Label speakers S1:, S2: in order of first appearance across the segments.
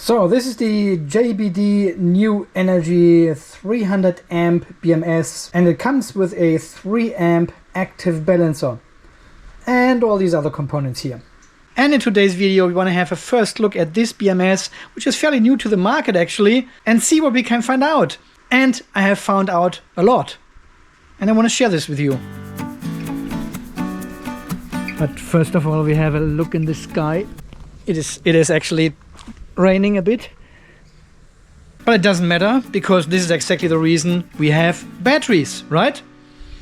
S1: So this is the JBD New Energy 300 amp BMS, and it comes with a 3 amp active balancer and all these other components here. And in today's video we want to have a first look at this BMS, which is fairly new to the market actually, and see what we can find out. And I have found out a lot, and I want to share this with you. But first of all, we have a look in the sky. It is actually raining a bit, but it doesn't matter, because this is exactly the reason we have batteries, right?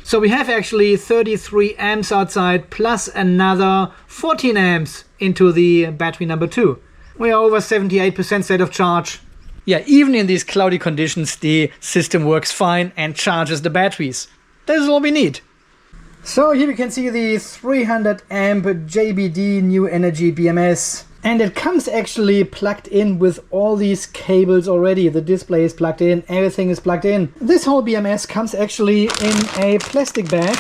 S1: So we have actually 33 amps outside plus another 14 amps into the battery number 2. We are over 78% state of charge. Yeah, even in these cloudy conditions the system works fine and charges the batteries. That is all we need. So here we can see the 300 amp JBD New Energy BMS. And it comes actually plugged in with all these cables already. The display is plugged in, everything is plugged in. This whole BMS comes actually in a plastic bag.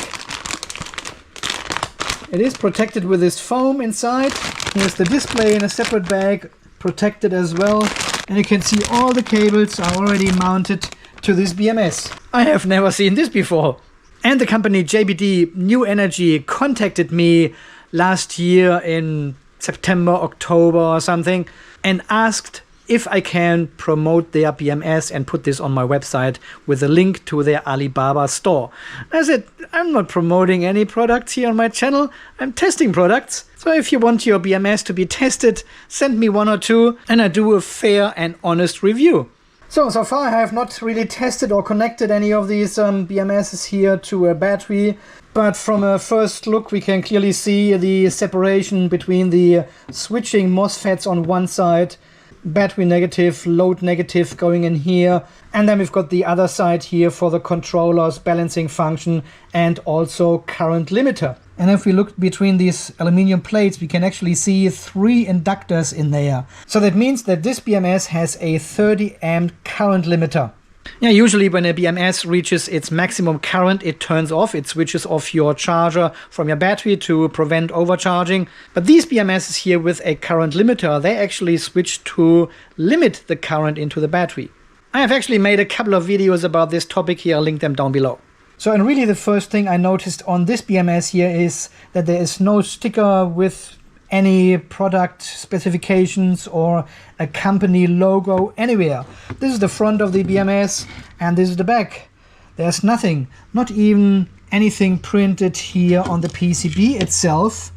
S1: It is protected with this foam inside. Here's the display in a separate bag, protected as well. And you can see all the cables are already mounted to this BMS. I have never seen this before. And the company JBD New Energy contacted me last year in September, October or something, and asked if I can promote their BMS and put this on my website with a link to their Alibaba store. I said, I'm not promoting any products here on my channel, I'm testing products. So if you want your BMS to be tested, send me 1 or 2 and I do a fair and honest review. So far I have not really tested or connected any of these BMSs here to a battery, but from a first look we can clearly see the separation between the switching MOSFETs on one side, battery negative, load negative going in here, and then we've got the other side here for the controller's balancing function and also current limiter. And if we look between these aluminum plates, we can actually see 3 inductors in there. So that means that this BMS has a 30 amp current limiter. Yeah, usually when a BMS reaches its maximum current, it turns off. It switches off your charger from your battery to prevent overcharging. But these BMSs here with a current limiter, they actually switch to limit the current into the battery. I have actually made a couple of videos about this topic here. I'll link them down below. So, and really the first thing I noticed on this BMS here is that there is no sticker with any product specifications or a company logo anywhere. This is the front of the BMS and this is the back. There's nothing, not even anything printed here on the PCB itself.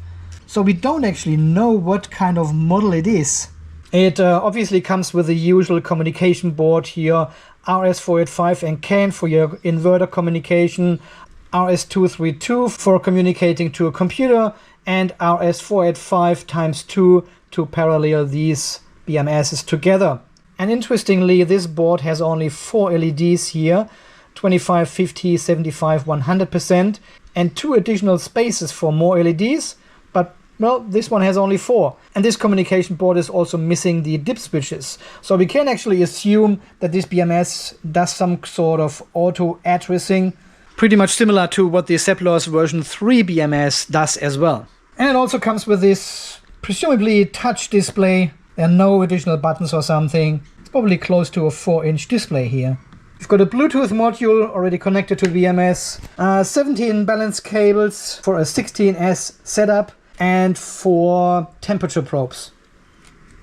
S1: So we don't actually know what kind of model it is. It obviously comes with the usual communication board here, RS485 and CAN for your inverter communication, RS232 for communicating to a computer, and RS485 times 2 to parallel these BMSs together. And interestingly, this board has only 4 LEDs here, 25, 50, 75, 100%, and 2 additional spaces for more LEDs, but well, this one has only 4. And this communication board is also missing the dip switches. So we can actually assume that this BMS does some sort of auto addressing, pretty much similar to what the Seplos version 3 BMS does as well. And it also comes with this presumably touch display. There are no additional buttons or something. It's probably close to a 4-inch display here. We've got a Bluetooth module already connected to the BMS, 17 balance cables for a 16S setup, and 4 temperature probes.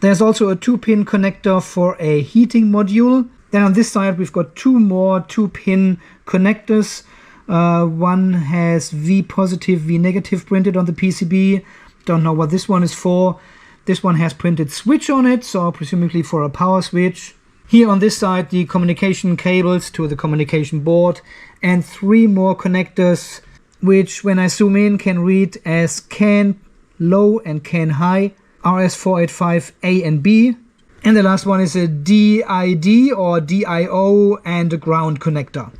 S1: There's also a 2-pin connector for a heating module. Then on this side we've got 2 more 2-pin connectors. One has V positive, V negative printed on the PCB. Don't know what this one is for. This one has printed switch on it, so presumably for a power switch. Here on this side the communication cables to the communication board, and 3 more connectors which when I zoom in can read as CAN low and CAN high, RS485 A and B. And the last one is a DID or DIO and a ground connector.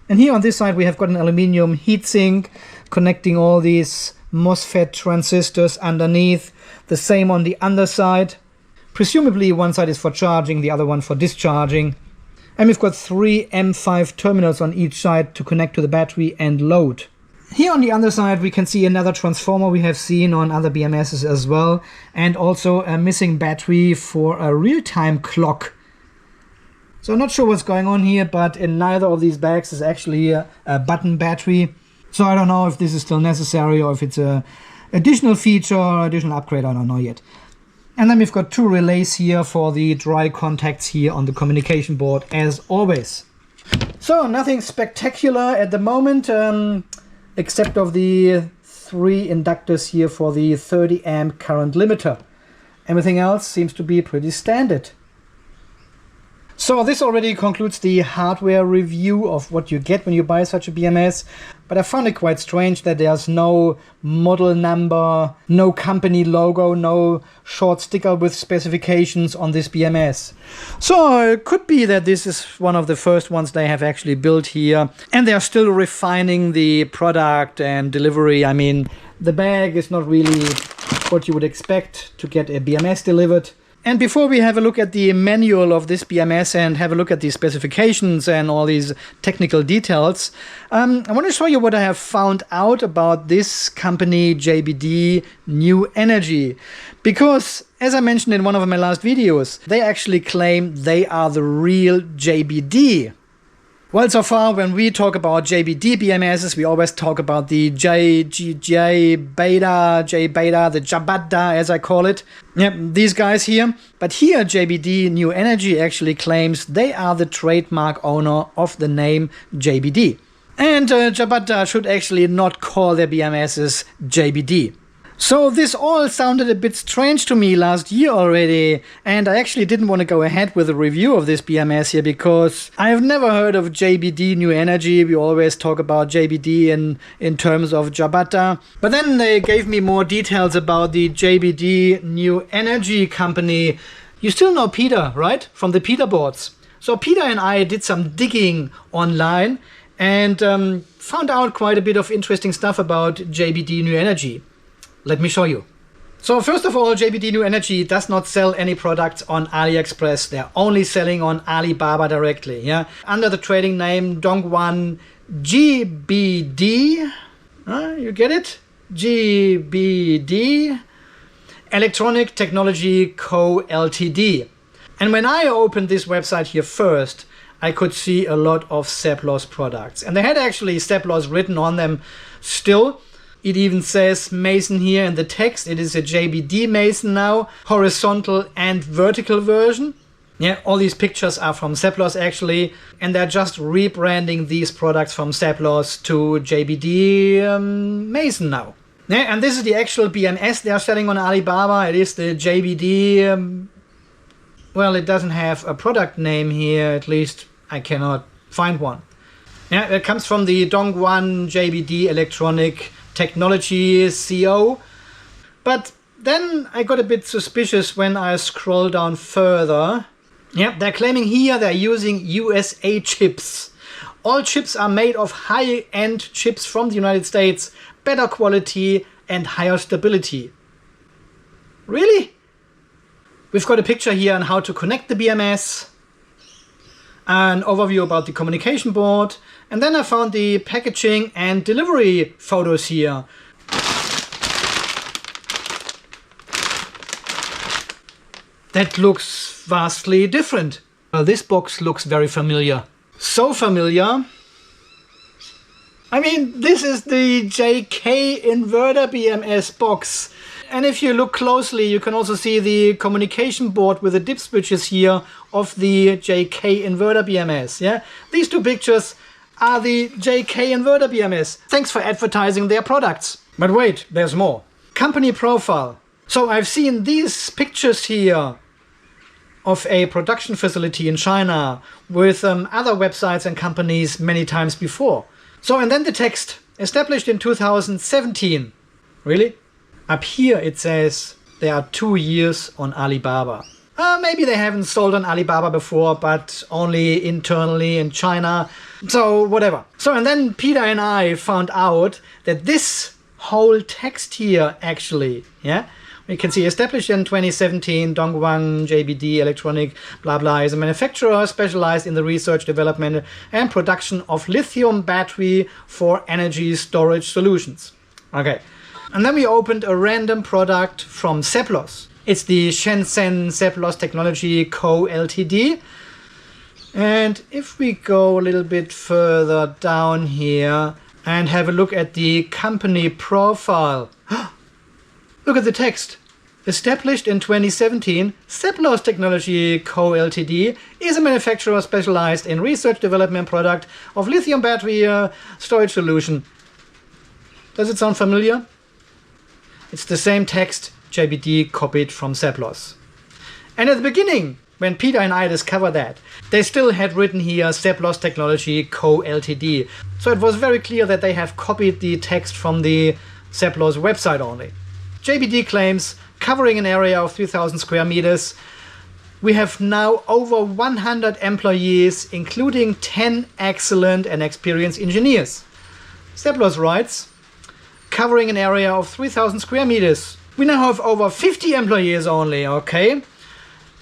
S1: And here on this side we have got an aluminium heatsink connecting all these MOSFET transistors underneath. The same on the underside. Presumably one side is for charging, the other one for discharging. And we've got 3 M5 terminals on each side to connect to the battery and load. Here on the other side we can see another transformer we have seen on other BMSs as well, and also a missing battery for a real-time clock. So I'm not sure what's going on here, but in neither of these bags is actually a button battery. So I don't know if this is still necessary or if it's a additional feature or additional upgrade, I don't know yet. And then we've got two relays here for the dry contacts here on the communication board as always. So nothing spectacular at the moment, except of the 3 inductors here for the 30 amp current limiter. Everything else seems to be pretty standard. So this already concludes the hardware review of what you get when you buy such a BMS, but I found it quite strange that there's no model number, no company logo, no short sticker with specifications on this BMS. So it could be that this is one of the first ones they have actually built here, and they are still refining the product and delivery. I mean, the bag is not really what you would expect to get a BMS delivered. And before we have a look at the manual of this BMS and have a look at the specifications and all these technical details, I want to show you what I have found out about this company JBD New Energy. Because, as I mentioned in one of my last videos, they actually claim they are the real JBD. Well, so far when we talk about JBD BMSs, we always talk about the Jiabaida JBD, the Jiabaida as I call it. Yep, these guys here. But here JBD New Energy actually claims they are the trademark owner of the name JBD. And Jiabaida should actually not call their BMSs JBD. So this all sounded a bit strange to me last year already, and I actually didn't want to go ahead with a review of this BMS here because I have never heard of JBD New Energy. We always talk about JBD in terms of Jiabaida. But then they gave me more details about the JBD New Energy company. You still know Peter, right? From the Peter boards. So Peter and I did some digging online and found out quite a bit of interesting stuff about JBD New Energy. Let me show you. So first of all, JBD New Energy does not sell any products on AliExpress. They're only selling on Alibaba directly, yeah, under the trading name Dongguan JBD. You get it? JBD Electronic Technology Co. Ltd. And when I opened this website here first, I could see a lot of Seplos products. And they had actually Seplos written on them still. It even says Mason here in the text. It is a JBD Mason now, horizontal and vertical version. Yeah, all these pictures are from Seplos actually, and they're just rebranding these products from Seplos to JBD Mason now. Yeah, and this is the actual BMS they are selling on Alibaba. It is the JBD, well, it doesn't have a product name here, at least I cannot find one. Yeah, it comes from the Dongguan JBD Electronic Technology CO. But then I got a bit suspicious when I scroll down further. Yeah, they're claiming here they're using USA chips. All chips are made of high-end chips from the United States, better quality and higher stability. Really? We've got a picture here on how to connect the BMS, an overview about the communication board, and then I found the packaging and delivery photos here. That looks vastly different. Well, this box looks very familiar. So familiar. I mean, this is the JK Inverter BMS box. And if you look closely, you can also see the communication board with the dip switches here of the JK Inverter BMS. Yeah, these two pictures are the JK Inverter BMS. Thanks for advertising their products. But wait, there's more. Company profile. So I've seen these pictures here of a production facility in China with other websites and companies many times before. So, and then the text, established in 2017. Really? Up here it says they are 2 years on Alibaba. Maybe they haven't sold on Alibaba before, but only internally in China. So whatever. So, and then Peter and I found out that this whole text here actually, yeah, You can see established in 2017, Dongguan JBD Electronic blah blah is a manufacturer specialized in the research, development and production of lithium battery for energy storage solutions. Okay, and then we opened a random product from Seplos. It's the Shenzhen Seplos Technology Co. Ltd. And if we go a little bit further down here and have a look at the company profile. Look at the text. Established in 2017, Seplos Technology Co. Ltd. is a manufacturer specialized in research, development, product of lithium battery storage solution. Does it sound familiar? It's the same text JBD copied from Seplos. And at the beginning, when Peter and I discovered that, they still had written here Seplos Technology Co. Ltd. So it was very clear that they have copied the text from the Seplos website only. JBD claims covering an area of 3,000 square meters. We have now over 100 employees, including 10 excellent and experienced engineers. Seplos writes, covering an area of 3,000 square meters. We now have over 50 employees only, okay?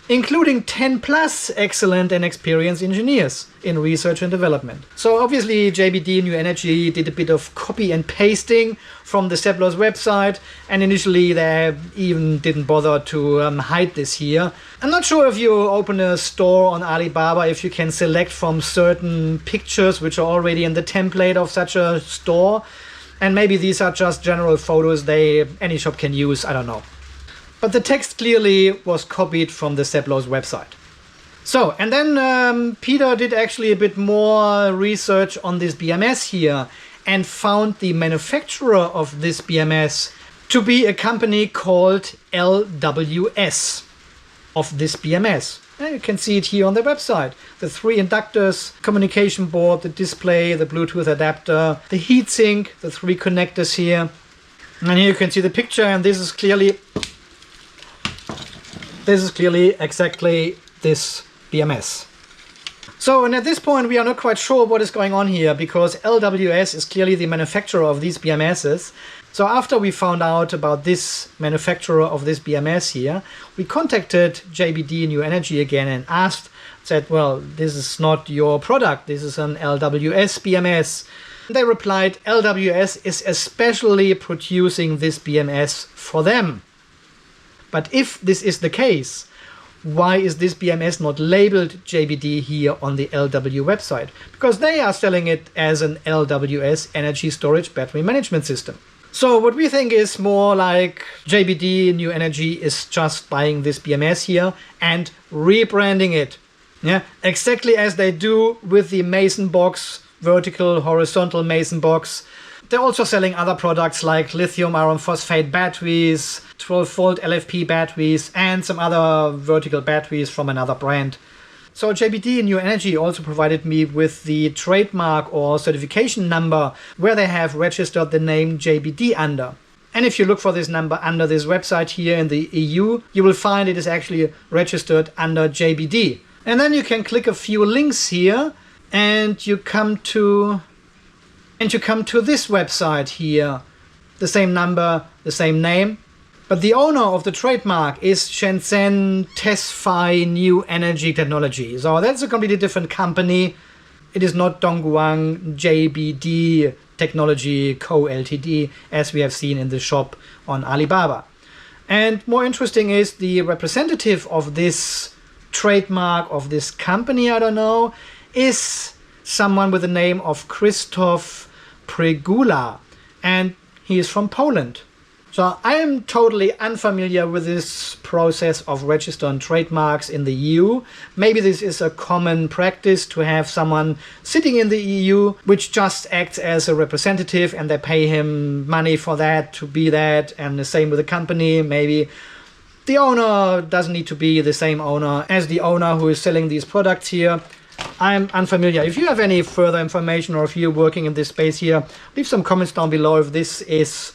S1: Including 10 plus excellent and experienced engineers in research and development. So obviously JBD New Energy did a bit of copy and pasting from the Seplos website, and initially they even didn't bother to hide this here. I'm not sure if you open a store on Alibaba if you can select from certain pictures which are already in the template of such a store, and maybe these are just general photos any shop can use, I don't know. But the text clearly was copied from the Seplos website. So, and then Peter did actually a bit more research on this BMS here and found the manufacturer of this BMS to be a company called LWS of this BMS. And you can see it here on the website. The 3 inductors, communication board, the display, the Bluetooth adapter, the heatsink, the 3 connectors here. And here you can see the picture, and this is clearly exactly this BMS. So, and at this point we are not quite sure what is going on here, because LWS is clearly the manufacturer of these BMSs. So after we found out about this manufacturer of this BMS here, we contacted JBD New Energy again and said, well, this is not your product, this is an LWS BMS. They replied, LWS is especially producing this BMS for them. But if this is the case, why is this BMS not labeled JBD here on the LW website? Because they are selling it as an LWS energy storage battery management system. So what we think is more like JBD New Energy is just buying this BMS here and rebranding it. Yeah, exactly as they do with the Mason box, vertical, horizontal Mason box. They're also selling other products like lithium iron phosphate batteries, 12-volt LFP batteries, and some other vertical batteries from another brand. So JBD New Energy also provided me with the trademark or certification number where they have registered the name JBD under. And if you look for this number under this website here in the EU, you will find it is actually registered under JBD. And then you can click a few links here and you come to this website here. The same number, the same name. But the owner of the trademark is Shenzhen Tesfai New Energy Technology. So that's a completely different company. It is not Dongguan JBD Technology Co. Ltd. as we have seen in the shop on Alibaba. And more interesting is the representative of this trademark, of this company, I don't know, is someone with the name of Krzysztof Pregula, and he is from Poland. So I am totally unfamiliar with this process of registering trademarks in the EU. Maybe this is a common practice to have someone sitting in the EU which just acts as a representative and they pay him money for that, to be that, and the same with the company. Maybe the owner doesn't need to be the same owner as the owner who is selling these products here. I'm unfamiliar. If you have any further information or if you're working in this space here, leave some comments down below if this is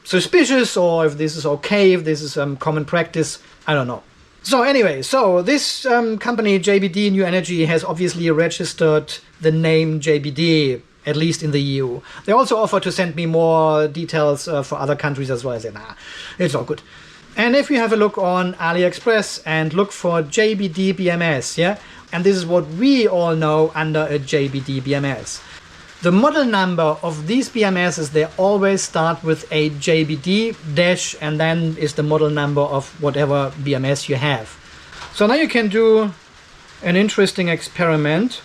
S1: suspicious or if this is okay, if this is common practice. I don't know. So anyway, so this company JBD New Energy has obviously registered the name JBD, at least in the EU. They also offer to send me more details for other countries as well. I said, nah, it's all good. And if you have a look on AliExpress and look for JBD BMS, yeah, and this is what we all know under a JBD BMS. The model number of these BMSs, they always start with a JBD dash and then is the model number of whatever BMS you have. So now you can do an interesting experiment.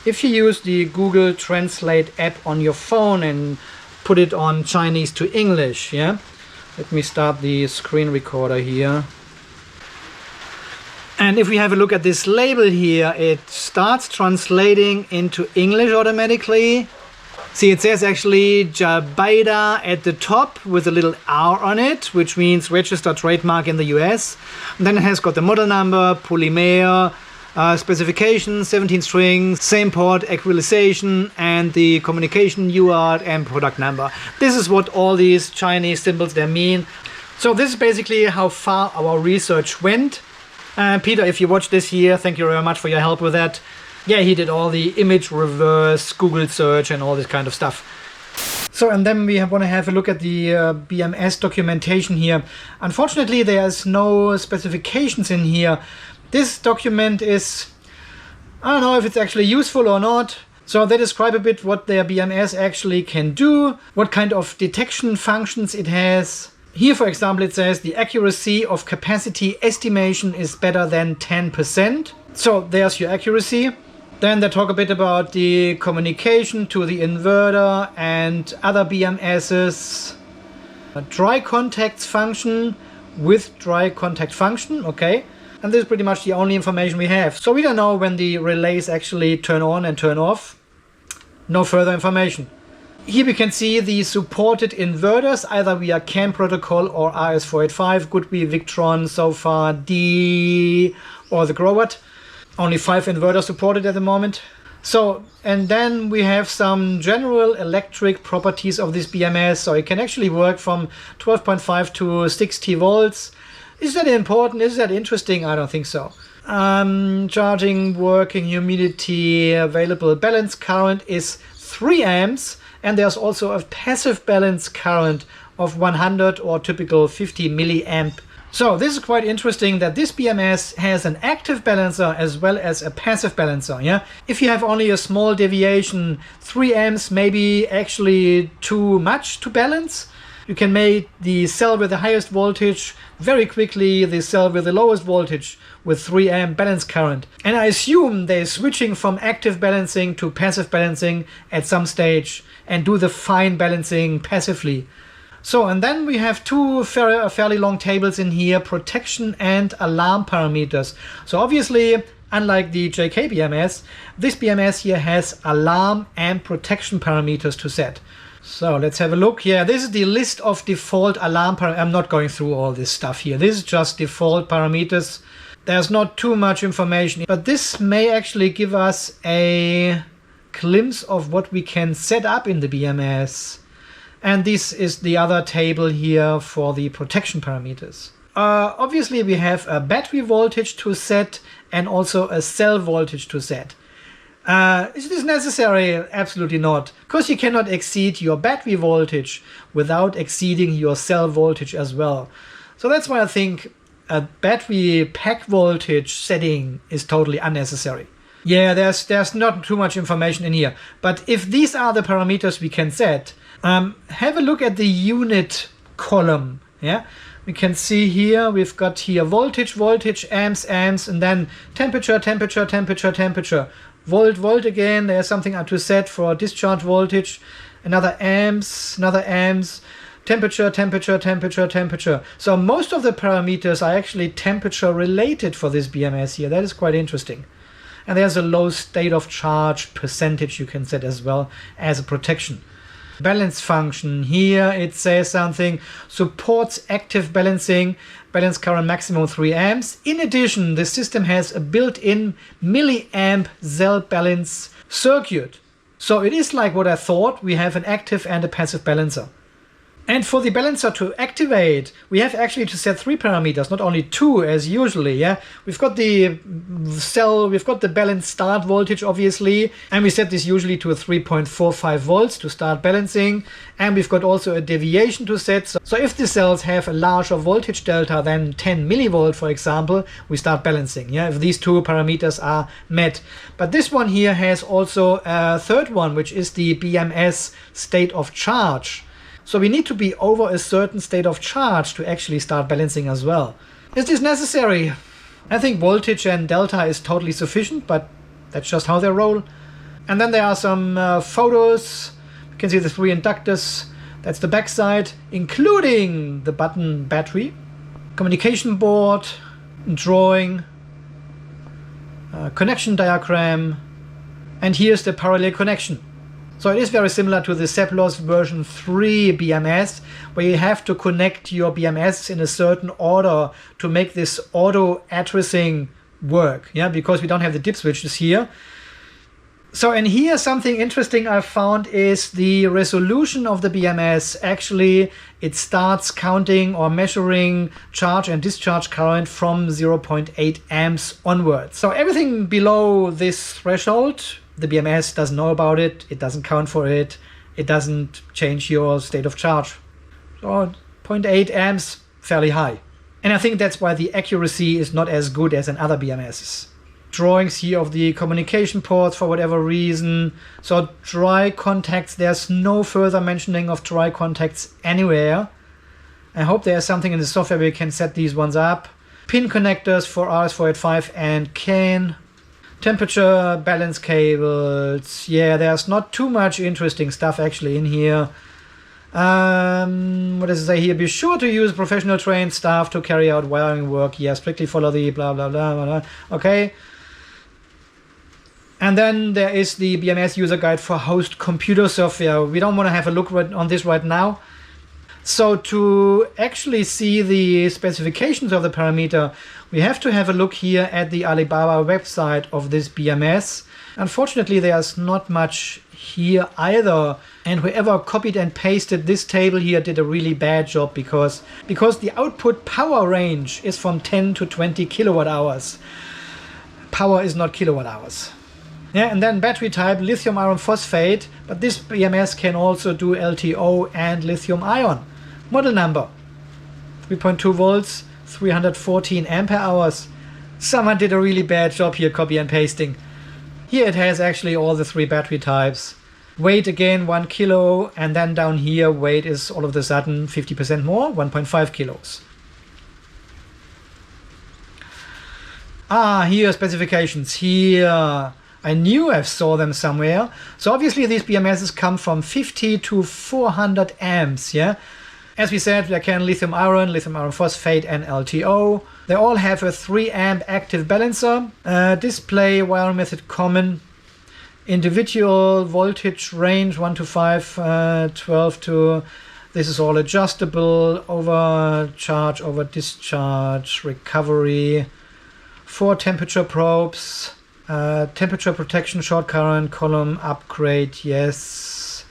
S1: If you use the Google Translate app on your phone and put it on Chinese to English, yeah? Let me start the screen recorder here. And if we have a look at this label here, it starts translating into English automatically. See, it says actually Jiabaida at the top with a little R on it, which means registered trademark in the US. And then it has got the model number, polymer, specification, 17 strings, same port, equalization, and the communication UART and product number. This is what all these Chinese symbols they mean. So this is basically how far our research went. Peter, if you watch this here, thank you very much for your help with that. Yeah, he did all the image reverse, Google search and all this kind of stuff. So, and then we want to have a look at the BMS documentation here. Unfortunately, there's no specifications in here. This document is, I don't know if it's actually useful or not. So they describe a bit what their BMS actually can do, what kind of detection functions it has. Here, for example, it says the accuracy of capacity estimation is better than 10%. So there's your accuracy. Then they talk a bit about the communication to the inverter and other BMSs. A dry contacts function with dry contact function, okay. And this is pretty much the only information we have. So we don't know when the relays actually turn on and turn off. No further information. Here we can see the supported inverters, either via CAN protocol or RS485, could be Victron, SOFA, D, or the Growatt. Only 5 inverters supported at the moment. So, and then we have some general electric properties of this BMS. So it can actually work from 12.5 to 60 volts. Is that important? Is that interesting? I don't think so. Charging, working, humidity, available balance current is 3 amps. And there's also a passive balance current of 100 or typical 50 milliamp. So this is quite interesting that this BMS has an active balancer as well as a passive balancer. Yeah, if you have only a small deviation, 3 amps may be actually too much to balance. You can make the cell with the highest voltage very quickly the cell with the lowest voltage with 3 amp balance current. And I assume they're switching from active balancing to passive balancing at some stage and do the fine balancing passively. So, and then we have two fairly long tables in here, protection and alarm parameters. So obviously, unlike the JK BMS, this BMS here has alarm and protection parameters to set. So let's have a look here. This is the list of default alarm parameters. I'm not going through all this stuff here. This is just default parameters. There's not too much information, but this may actually give us a glimpse of what we can set up in the BMS. And this is the other table here for the protection parameters. Obviously, we have a battery voltage to set and also a cell voltage to set. Is this necessary? Absolutely not, because you cannot exceed your battery voltage without exceeding your cell voltage as well. So that's why I think a battery pack voltage setting is totally unnecessary. Yeah, there's not too much information in here. But if these are the parameters we can set, have a look at the unit column. Yeah, we can see here we've got here voltage, amps, and then temperature, volt again. There's something to set for discharge voltage, another amps, temperature. So most of the parameters are actually temperature related for this BMS here. That is quite interesting. And there's a low state of charge percentage you can set as well as a protection. Balance function, here it says something, supports active balancing, balance current maximum 3 amps. In addition, the system has a built-in milliamp cell balance circuit. So it is like what I thought, we have an active and a passive balancer. And for the balancer to activate, we have actually to set 3 parameters, not only 2 as usually. Yeah, we've got the cell, we've got the balance start voltage, obviously, and we set this usually to a 3.45 volts to start balancing. And we've got also a deviation to set. So if the cells have a larger voltage delta than 10 millivolt, for example, we start balancing. Yeah, if these 2 parameters are met. But this one here has also a third one, which is the BMS state of charge. So we need to be over a certain state of charge to actually start balancing as well. Is this necessary? I think voltage and delta is totally sufficient, but that's just how they roll. And then there are some photos. You can see the 3 inductors. That's the backside, including the button battery, communication board, drawing, connection diagram, and here's the parallel connection. So it is very similar to the Seplos version 3 BMS, where you have to connect your BMS in a certain order to make this auto addressing work. Yeah, because we don't have the dip switches here. So, and here something interesting I found is the resolution of the BMS. Actually, it starts counting or measuring charge and discharge current from 0.8 amps onwards. So everything below this threshold, the BMS doesn't know about it, it doesn't count for it, it doesn't change your state of charge. So 0.8 amps, fairly high. And I think that's why the accuracy is not as good as in other BMSs. Drawings here of the communication ports for whatever reason. So dry contacts, there's no further mentioning of dry contacts anywhere. I hope there's something in the software where you can set these ones up. Pin connectors for RS485 and CAN. Temperature, balance cables. Yeah, there's not too much interesting stuff actually in here. What does it say here? Be sure to use professional trained staff to carry out wiring work. Yeah, strictly follow the blah, blah, blah, blah, blah. Okay. And then there is the BMS user guide for host computer software. We don't want to have a look on this right now. So to actually see the specifications of the parameter, we have to have a look here at the Alibaba website of this BMS. Unfortunately, there's not much here either. And whoever copied and pasted this table here did a really bad job because the output power range is from 10 to 20 kilowatt hours. Power is not kilowatt hours. Yeah, and then battery type, lithium iron phosphate, but this BMS can also do LTO and lithium ion. Model number, 3.2 volts, 314 ampere hours. Someone did a really bad job here copy and pasting. Here it has actually all the 3 battery types. Weight again 1 kilo, and then down here weight is all of a sudden 50% more, 1.5 kilos. Here specifications. Here I knew I saw them somewhere. So obviously these BMSs come from 50 to 400 amps, yeah? As we said, they can lithium iron phosphate, and LTO. They all have a 3 amp active balancer. Display wiring method common. Individual voltage range 1 to 5, 12 to... This is all adjustable. Overcharge, over discharge, recovery. 4 temperature probes. Temperature protection, short current, column upgrade, yes.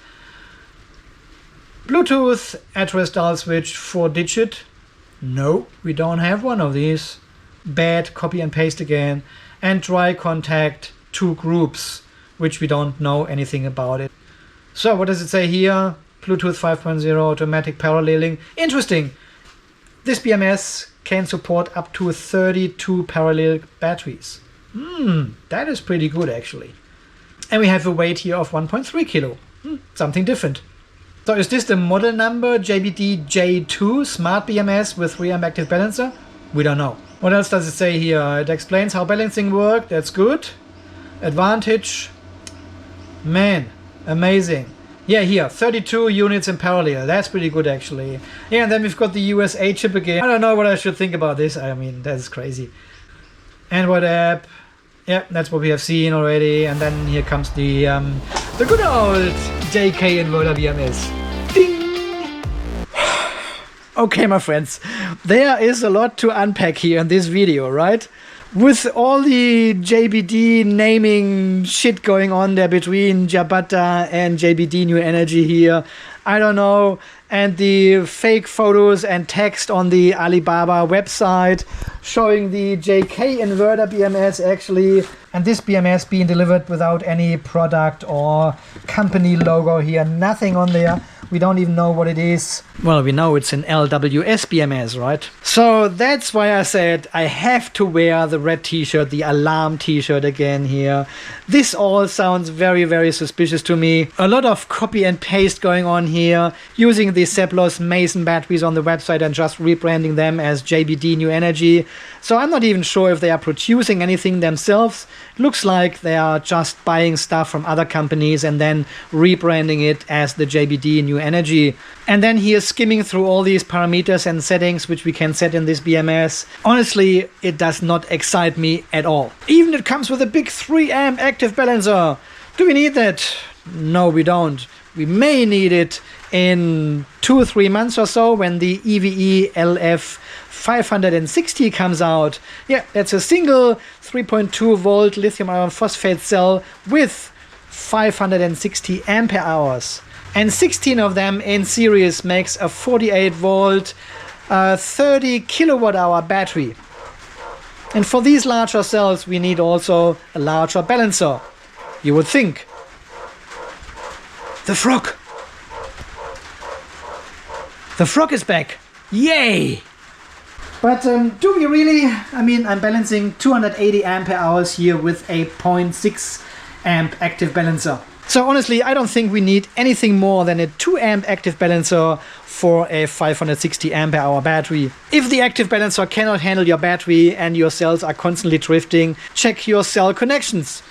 S1: Bluetooth, address dial switch, 4-digit. No, we don't have one of these. Bad, copy and paste again. And dry contact, 2 groups, which we don't know anything about it. So what does it say here? Bluetooth 5.0, automatic paralleling. Interesting. This BMS can support up to 32 parallel batteries. That is pretty good actually. And we have a weight here of 1.3 kilo. Something different. So is this the model number JBD J2 Smart BMS with 3 amp active balancer? We don't know. What else does it say here? It explains how balancing works. That's good. Advantage. Man, amazing. Yeah, here, 32 units in parallel. That's pretty good actually. Yeah, and then we've got the USA chip again. I don't know what I should think about this. I mean, that's crazy. Android app. Yeah, that's what we have seen already. And then here comes the good old JK Inverter BMS. Ding! Okay, my friends, there is a lot to unpack here in this video, right? With all the JBD naming shit going on there between Jiabaida and JBD New Energy here, I don't know, and the fake photos and text on the Alibaba website showing the JK Inverter BMS actually, and this BMS being delivered without any product or company logo here, nothing on there. We don't even know what it is. Well, we know it's an LWS BMS, right? So that's why I said I have to wear the red t-shirt, the alarm t-shirt again here. This all sounds very, very suspicious to me. A lot of copy and paste going on here, using the Seplos Mason batteries on the website and just rebranding them as JBD New Energy. So I'm not even sure if they are producing anything themselves. Looks like they are just buying stuff from other companies and then rebranding it as the JBD New Energy. And then here skimming through all these parameters and settings which we can set in this BMS. Honestly, it does not excite me at all. Even it comes with a big 3 amp active balancer. Do we need that? No, we don't. We may need it in 2 or 3 months or so when the EVE LF 560 comes out. Yeah, that's a single 3.2 volt lithium iron phosphate cell with 560 ampere hours. And 16 of them in series makes a 48 volt 30 kilowatt hour battery. And for these larger cells we need also a larger balancer, you would think. The frog! The frog is back! Yay! But do we really? I mean, I'm balancing 280 ampere hours here with a 0.6 amp active balancer. So honestly, I don't think we need anything more than a 2 amp active balancer for a 560 ampere hour battery. If the active balancer cannot handle your battery and your cells are constantly drifting, check your cell connections,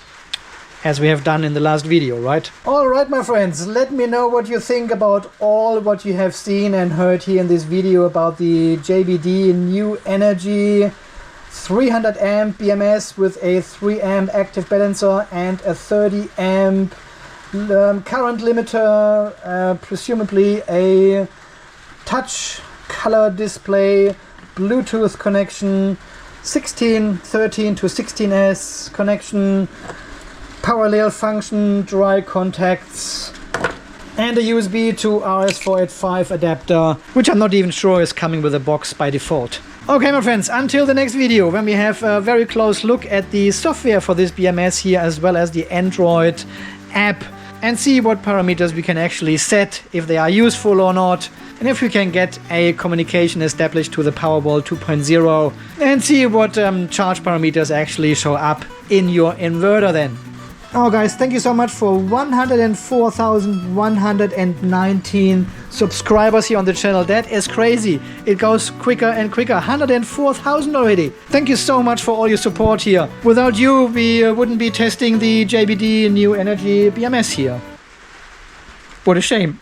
S1: as we have done in the last video, right? Alright, my friends, let me know what you think about all what you have seen and heard here in this video about the JBD New Energy 300 amp BMS with a 3 amp active balancer and a 30 amp current limiter, presumably a touch color display, Bluetooth connection, 13 to 16S connection, parallel function, dry contacts, and a USB to RS485 adapter, which I'm not even sure is coming with a box by default. Okay, my friends, until the next video when we have a very close look at the software for this BMS here as well as the Android app and see what parameters we can actually set, if they are useful or not, and if we can get a communication established to the Powerwall 2.0 and see what charge parameters actually show up in your inverter then. Oh guys, thank you so much for 104,119 subscribers here on the channel. That is crazy. It goes quicker and quicker. 104,000 already. Thank you so much for all your support here. Without you, we wouldn't be testing the JBD New Energy BMS here. What a shame.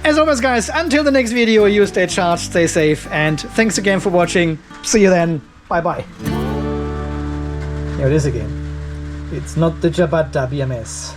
S1: As always guys, until the next video, you stay charged, stay safe, and thanks again for watching. See you then. Bye bye. Here it is again. It's not the Jiabaida BMS.